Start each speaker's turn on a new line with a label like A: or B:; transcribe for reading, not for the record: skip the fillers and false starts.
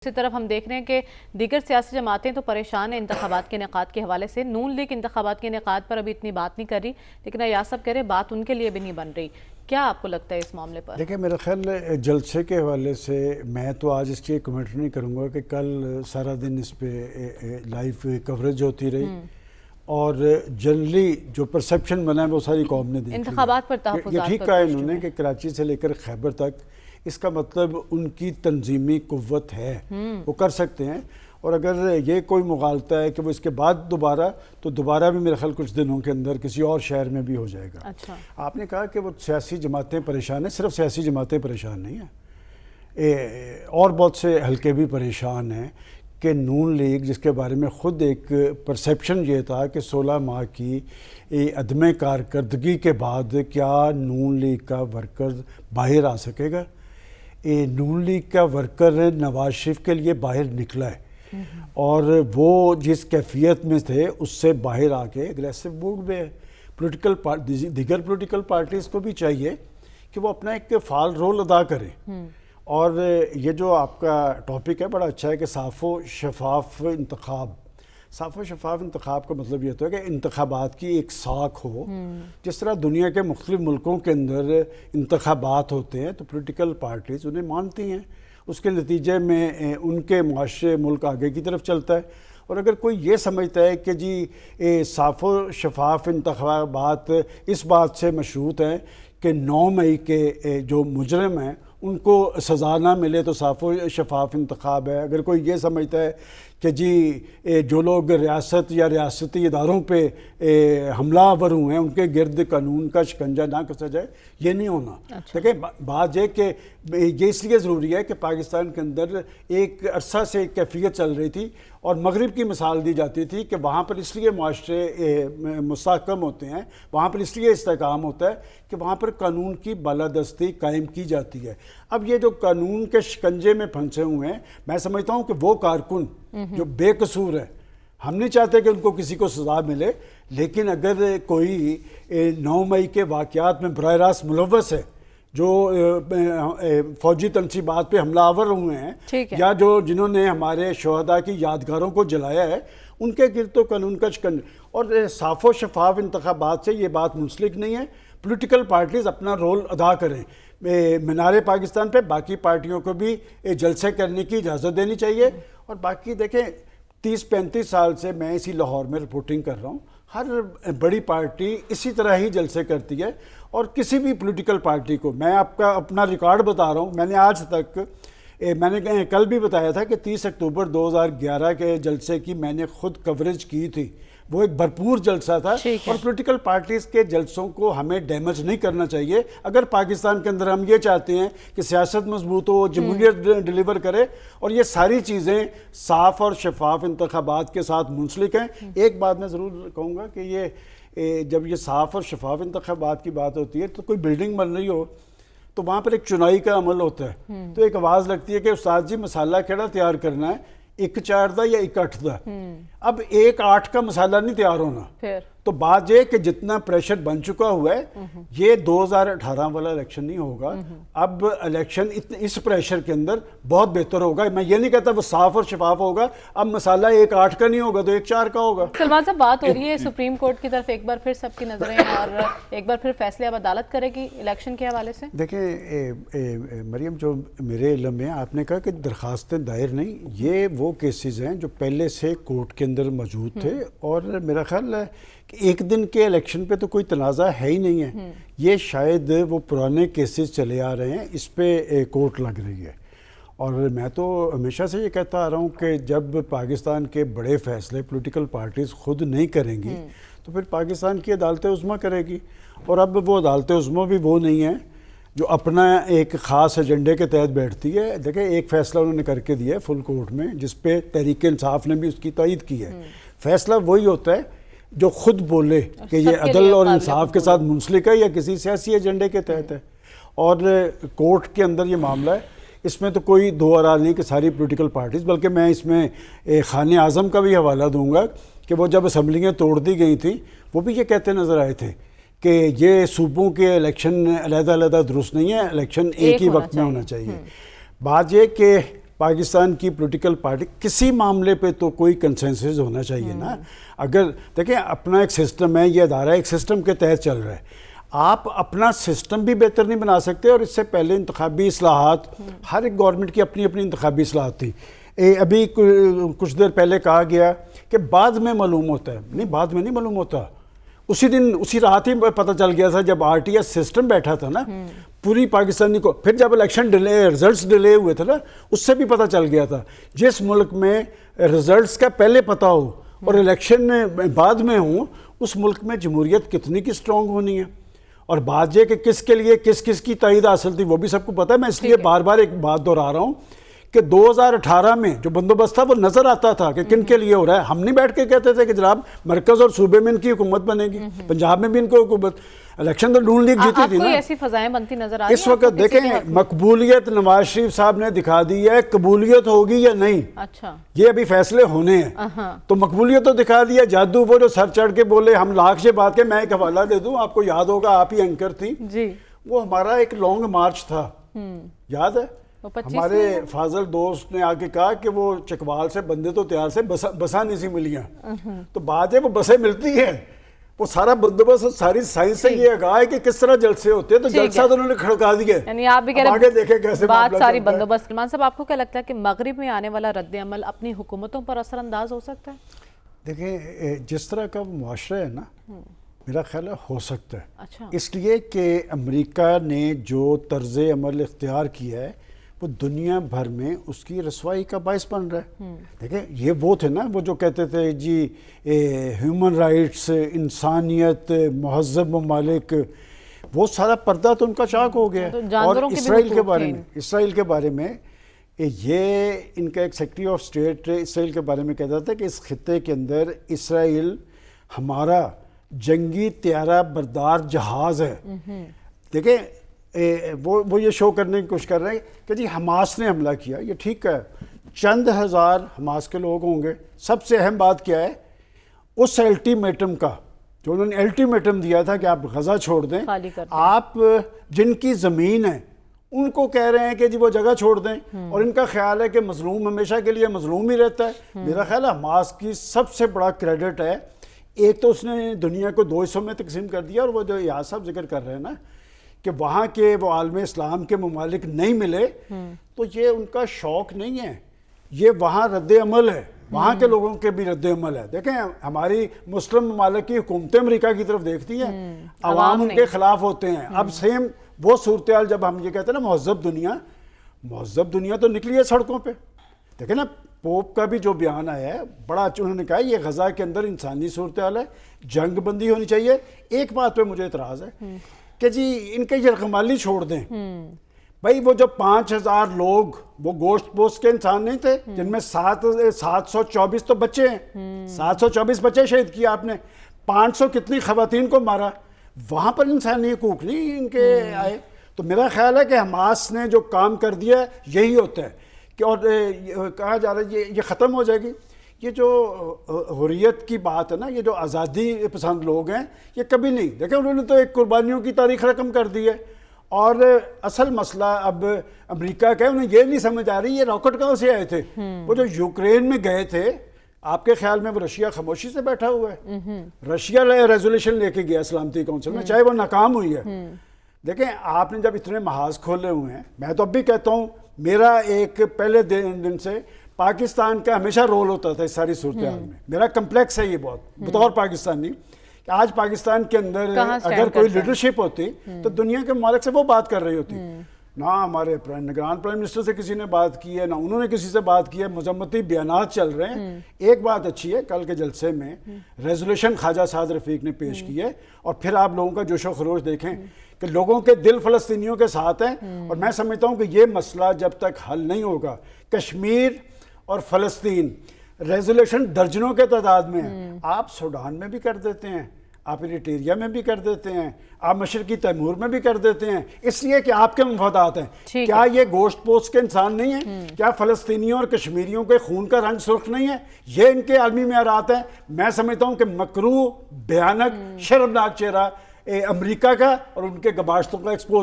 A: اسی طرف ہم دیکھ رہے ہیں کہ دیگر سیاسی جماعتیں تو پریشان ہیں انتخابات کے انعقاد کے حوالے سے. نون لیگ انتخابات کے انعقاد پر ابھی اتنی بات نہیں کر رہی، لیکن ایاز صاحب کہہ رہے بات ان کے لیے بھی نہیں بن رہی. کیا آپ کو لگتا ہے اس معاملے پر؟
B: دیکھیں میرا خیال جلسے کے حوالے سے میں تو آج اس کی کمنٹ نہیں کروں گا کہ کل سارا دن اس پہ لائیو کوریج ہوتی رہی اور جنرلی جو پرسیپشن بنا ہے وہ ساری قوم نے دیکھ
A: انتخابات پر تحفظات
B: یہ ٹھیک کہا انہوں نے کہ کراچی سے لے کر خیبر تک اس کا مطلب ان کی تنظیمی قوت ہے، وہ کر سکتے ہیں. اور اگر یہ کوئی مغالطہ ہے کہ وہ اس کے بعد دوبارہ بھی میرے خیال کچھ دنوں کے اندر کسی اور شہر میں بھی ہو جائے گا.
A: اچھا،
B: آپ نے کہا کہ وہ سیاسی جماعتیں پریشان ہیں. صرف سیاسی جماعتیں پریشان نہیں ہیں، اور بہت سے حلقے بھی پریشان ہیں کہ نون لیگ جس کے بارے میں خود ایک پرسیپشن یہ تھا کہ 16 ماہ کی عدم کارکردگی کے بعد کیا نون لیگ کا ورکر باہر آ سکے گا. نون لیگ کا ورکر نواز شریف کے لیے باہر نکلا ہے اور وہ جس کیفیت میں تھے اس سے باہر آ کے اگریسو موڈ میں ہے. دیگر پولیٹیکل پارٹیز کو بھی چاہیے کہ وہ اپنا ایک فعال رول ادا کریں. اور یہ جو آپ کا ٹاپک ہے بڑا اچھا ہے کہ صاف و شفاف انتخاب. صاف و شفاف انتخاب کا مطلب یہ ہوتا ہے کہ انتخابات کی ایک ساکھ ہو. جس طرح دنیا کے مختلف ملکوں کے اندر انتخابات ہوتے ہیں تو پولیٹیکل پارٹیز انہیں مانتی ہیں، اس کے نتیجے میں ان کے معاشرے ملک آگے کی طرف چلتا ہے. اور اگر کوئی یہ سمجھتا ہے کہ جی صاف و شفاف انتخابات اس بات سے مشروط ہیں کہ 9 مئی کے جو مجرم ہیں ان کو سزا نہ ملے تو صاف و شفاف انتخاب ہے. اگر کوئی یہ سمجھتا ہے کہ جی جو لوگ ریاست یا ریاستی اداروں پہ حملہ آور ہوئے ہیں ان کے گرد قانون کا شکنجہ نہ کسا جائے، یہ نہیں ہونا. دیکھیں بات یہ کہ یہ اس لیے ضروری ہے کہ پاکستان کے اندر ایک عرصہ سے ایک کیفیت چل رہی تھی اور مغرب کی مثال دی جاتی تھی کہ وہاں پر اس لیے معاشرے مستحکم ہوتے ہیں، وہاں پر اس لیے استحکام ہوتا ہے کہ وہاں پر قانون کی بالادستی قائم کی جاتی ہے. اب یہ جو قانون کے شکنجے میں پھنسے ہوئے ہیں، میں سمجھتا ہوں کہ وہ کارکن جو بے قصور ہے، ہم نہیں چاہتے کہ ان کو کسی کو سزا ملے، لیکن اگر کوئی 9 مئی کے واقعات میں براہ راست ملوث ہے، جو فوجی تنصیبات پہ حملہ آور ہوئے ہیں یا جنہوں نے ہمارے شہداء کی یادگاروں کو جلایا ہے، ان کے گرد تو قانون کا شکنجہ. اور صاف و شفاف انتخابات سے یہ بات منسلک نہیں ہے. پولیٹیکل پارٹیز اپنا رول ادا کریں. مینار پاکستان پہ باقی پارٹیوں کو بھی جلسے کرنے کی اجازت دینی چاہیے. اور باقی دیکھیں 30-35 سال سے میں اسی لاہور میں رپورٹنگ کر رہا ہوں، ہر بڑی پارٹی اسی طرح ہی جلسے کرتی ہے. اور کسی بھی پولیٹیکل پارٹی کو میں آپ کا اپنا ریکارڈ بتا رہا ہوں، میں نے آج تک میں نے کل بھی بتایا تھا کہ 30 اکتوبر 2011 کے جلسے کی میں نے خود کوریج کی تھی. وہ ایک بھرپور جلسہ تھا. اور پولیٹیکل پارٹیز کے جلسوں کو ہمیں ڈیمیج نہیں کرنا چاہیے. اگر پاکستان کے اندر ہم یہ چاہتے ہیں کہ سیاست مضبوط ہو، جمہوریت ڈیلیور کرے اور یہ ساری چیزیں صاف اور شفاف انتخابات کے ساتھ منسلک ہیں. ایک بات میں ضرور کہوں گا کہ یہ جب یہ صاف اور شفاف انتخابات کی بات ہوتی ہے تو کوئی بلڈنگ بن رہی ہو تو وہاں پر ایک چنائی کا عمل ہوتا ہے. تو ایک آواز لگتی ہے کہ استاد جی مسالہ کیڑا تیار کرنا ہے، 1-4 دا یا 1-8 دا. اب 1-8 کا مسالہ نہیں تیار ہونا. تو بات یہ کہ جتنا پریشر بن چکا ہوا ہے، یہ 2018 والا الیکشن نہیں ہوگا. اب الیکشن اس پریشر کے اندر بہت بہتر ہوگا. میں یہ نہیں کہتا وہ صاف اور شفاف ہوگا. اب مسالہ 1-8 کا نہیں ہوگا تو 1-4 کا ہوگا.
A: سلمان صاحب بات ہو رہی ہے سپریم کورٹ کی طرف ایک بار پھر سب کی نظریں اور ایک بار پھر فیصلے اب عدالت کرے گی الیکشن کے حوالے سے.
B: دیکھیں مریم، جو میرے علم میں آپ نے کہا کہ درخواستیں دائر نہیں، یہ وہ کیسز ہیں جو پہلے سے کورٹ کے اندر موجود تھے. اور میرا خیال ہے کہ ایک دن کے الیکشن پہ تو کوئی تنازع ہے ہی نہیں ہے. یہ شاید وہ پرانے کیسز چلے آ رہے ہیں، اس پہ کورٹ لگ رہی ہے. اور میں تو ہمیشہ سے یہ کہتا آ رہا ہوں کہ جب پاکستان کے بڑے فیصلے پولیٹیکل پارٹیز خود نہیں کریں گی تو پھر پاکستان کی عدالت عظمیٰ کرے گی. اور اب وہ عدالت عظمیٰ بھی وہ نہیں ہے جو اپنا ایک خاص ایجنڈے کے تحت بیٹھتی ہے. دیکھیں ایک فیصلہ انہوں نے کر کے دیا ہے فل کورٹ میں، جس پہ تحریک انصاف نے بھی اس کی تائید کی ہے. فیصلہ وہی ہوتا ہے جو خود بولے کہ یہ عدل اور انصاف کے ساتھ منسلک ہے یا کسی سیاسی ایجنڈے کے تحت ہے. اور کورٹ کے اندر یہ معاملہ ہے، اس میں تو کوئی دو آرا نہیں کہ ساری پولیٹیکل پارٹیز، بلکہ میں اس میں خان اعظم کا بھی حوالہ دوں گا کہ وہ جب اسمبلیاں توڑ دی گئی تھیں وہ بھی یہ کہتے نظر آئے تھے کہ یہ صوبوں کے الیکشن علیحدہ علیحدہ درست نہیں ہے، الیکشن ایک ہی وقت میں ہونا چاہیے. بات یہ کہ پاکستان کی پولیٹیکل پارٹی کسی معاملے پہ تو کوئی کنسنسس ہونا چاہیے نا. اگر دیکھیں اپنا ایک سسٹم ہے, یہ ادارہ ایک سسٹم کے تحت چل رہا ہے, آپ اپنا سسٹم بھی بہتر نہیں بنا سکتے. اور اس سے پہلے انتخابی اصلاحات, ہر ایک گورنمنٹ کی اپنی اپنی انتخابی اصلاحات تھی. ابھی کچھ دیر پہلے کہا گیا کہ بعد میں معلوم ہوتا ہے. نہیں, بعد میں نہیں معلوم ہوتا, اسی دن اسی رات ہی پتہ چل گیا تھا جب RTS سسٹم بیٹھا تھا نا پوری پاکستانی کو. پھر جب الیکشن رزلٹس ڈیلے ہوئے تھے نا, اس سے بھی پتہ چل گیا تھا. جس ملک میں رزلٹس کا پہلے پتہ ہو اور الیکشن بعد میں ہوں, اس ملک میں جمہوریت کتنی کی سٹرونگ ہونی ہے. اور بات یہ کہ کس کے لیے کس کی تائید حاصل تھی وہ بھی سب کو پتہ ہے. میں اس لیے بار بار ایک بات دہرا رہا ہوں کہ 2018 میں جو بندوبست تھا وہ نظر آتا تھا کہ کن کے لیے ہو رہا ہے. ہم نہیں بیٹھ کے کہتے تھے کہ جناب مرکز اور صوبے میں ان کی حکومت بنے گی, پنجاب میں بھی ان کو حکومت. الیکشن تو نون لیگ جیتی تھی نا.
A: ایسی فضائیں بنتی نظر آ رہی ہیں
B: اس وقت دیکھیں مقبولیت نواز شریف صاحب نے دکھا دی ہے, قبولیت ہوگی یا نہیں
A: اچھا
B: یہ ابھی فیصلے ہونے ہیں. تو مقبولیت تو دکھا دیا. جادو وہ جو سر چڑھ کے بولے ہم لاکھ سے بات کے, میں ایک حوالہ دے دوں آپ کو, یاد ہوگا آپ ہی اینکر تھی
A: جی,
B: وہ ہمارا ایک لانگ مارچ تھا, یاد ہے. ہمارے فاضل دوست نے آ کے کہا کہ وہ چکوال سے بندے تو تیار سے بسا نہیں سی ملیاں. تو بات ہے وہ بسیں ملتی ہیں, وہ سارا بندوبست ساری سائنس سے یہ آگاہ ہے کہ کس طرح جلسے ہوتے ہیں. تو جلسہ تو انہوں نے کھڑکا دیے,
A: یعنی آپ بھی کہہ رہے
B: آگے دیکھیں کیسے
A: بات ساری بندوبست. سلمان صاحب آپ کو کیا لگتا ہے کہ مغرب میں آنے والا رد عمل اپنی حکومتوں پر اثر انداز ہو سکتا ہے؟
B: دیکھیں جس طرح کا معاشرہ ہے نا, میرا خیال ہے ہو سکتا ہے.
A: اچھا,
B: اس لیے کہ امریکہ نے جو طرز عمل اختیار کیا ہے وہ دنیا بھر میں اس کی رسوائی کا باعث بن رہا ہے. دیکھیں یہ وہ تھے نا وہ جو کہتے تھے جی ہیومن رائٹس, انسانیت, مہذب ممالک, وہ سارا پردہ تو ان کا چاک ہو گیا. اور اسرائیل کے بارے میں یہ ان کا ایک سیکرٹری آف اسٹیٹ اسرائیل کے بارے میں کہتا تھا کہ اس خطے کے اندر اسرائیل ہمارا جنگی طیارہ بردار جہاز ہے. دیکھیں وہ یہ شو کرنے کی کوشش کر رہے ہیں کہ جی حماس نے حملہ کیا. یہ ٹھیک ہے, چند ہزار حماس کے لوگ ہوں گے. سب سے اہم بات کیا ہے, اس الٹیمیٹم کا جو انہوں نے الٹیمیٹم دیا تھا کہ آپ غزہ چھوڑ دیں, آپ جن کی زمین ہے ان کو کہہ رہے ہیں کہ جی وہ جگہ چھوڑ دیں, اور ان کا خیال ہے کہ مظلوم ہمیشہ کے لیے مظلوم ہی رہتا ہے. میرا خیال ہے حماس کی سب سے بڑا کریڈٹ ہے, ایک تو اس نے دنیا کو 2 حصوں میں تقسیم کر دیا, اور وہ جو یاد صاحب ذکر کر رہے ہیں نا کہ وہاں کے وہ عالم اسلام کے ممالک نہیں ملے, تو یہ ان کا شوق نہیں ہے, یہ وہاں رد عمل ہے, وہاں کے لوگوں کے بھی رد عمل ہے. دیکھیں ہماری مسلم ممالک کی حکومتیں امریکہ کی طرف دیکھتی ہیں, عوام ان کے خلاف ہوتے ہیں. اب سیم وہ صورتحال جب ہم یہ کہتے ہیں نا مہذب دنیا تو نکلی ہے سڑکوں پہ. دیکھیں نا پوپ کا بھی جو بیان آیا ہے بڑا اچھا, انہوں نے کہا یہ غزہ کے اندر انسانی صورتحال ہے, جنگ بندی ہونی چاہیے. ایک بات پہ مجھے اعتراض ہے کہ جی ان کے یرغمالی چھوڑ دیں. بھائی وہ جو 5000 لوگ وہ گوشت پوست کے انسان نہیں تھے جن میں 724 تو بچے ہیں, 724 بچے شہید کیے آپ نے, 500 کتنی خواتین کو مارا, وہاں پر انسانی حقوق نہیں ان کے آئے. تو میرا خیال ہے کہ حماس نے جو کام کر دیا یہی ہوتا ہے کہ, اور کہا جا رہا ہے یہ ختم ہو جائے گی. یہ جو حریت کی بات ہے نا, یہ جو آزادی پسند لوگ ہیں یہ کبھی نہیں. دیکھیں انہوں نے تو ایک قربانیوں کی تاریخ رقم کر دی ہے, اور اصل مسئلہ اب امریکہ کا ہے, انہیں یہ نہیں سمجھ آ رہی یہ راکٹ کہاں سے آئے تھے. وہ جو یوکرین میں گئے تھے, آپ کے خیال میں وہ رشیا خاموشی سے بیٹھا ہوا ہے؟ رشیا ریزولوشن لے کے گیا سلامتی کونسل میں, چاہے وہ ناکام ہوئی ہے. دیکھیں آپ نے جب اتنے محاذ کھولے ہوئے ہیں, میں تو اب بھی کہتا ہوں میرا ایک پہلے دن سے پاکستان کا ہمیشہ رول ہوتا تھا اس ساری صورتحال میں. میرا کمپلیکس ہے یہ بہت بطور پاکستانی کہ آج پاکستان کے اندر اگر کوئی لیڈرشپ ہوتی تو دنیا کے ممالک سے وہ بات کر رہی ہوتی. نہ ہمارے نگران پرائم منسٹر سے کسی نے بات کی ہے, نہ انہوں نے کسی سے بات کی ہے. مذمتی بیانات چل رہے ہیں. ایک بات اچھی ہے, کل کے جلسے میں ریزولوشن خواجہ سعد رفیق نے پیش کی ہے, اور پھر آپ لوگوں کا جوش و خروش دیکھیں کہ لوگوں کے دل فلسطینیوں کے ساتھ ہیں. اور میں سمجھتا ہوں کہ یہ مسئلہ جب تک حل نہیں ہوگا, کشمیر اور فلسطین ریزولوشن درجنوں کے تعداد میں ہیں. آپ سوڈان میں بھی کر دیتے ہیں, آپ ایریٹریا میں بھی کر دیتے ہیں, آپ مشرقی تیمور میں بھی کر دیتے ہیں, اس لیے کہ آپ کے مفادات ہیں. کیا یہ گوشت پوست کے انسان نہیں ہیں؟ کیا فلسطینیوں اور کشمیریوں کے خون کا رنگ سرخ نہیں ہے؟ یہ ان کے عالمی معیارات ہیں. میں سمجھتا ہوں کہ مکروہ, بھیانک, شرمناک چہرہ امریکہ کا اور ان کے گباشتوں کا ایکسپوز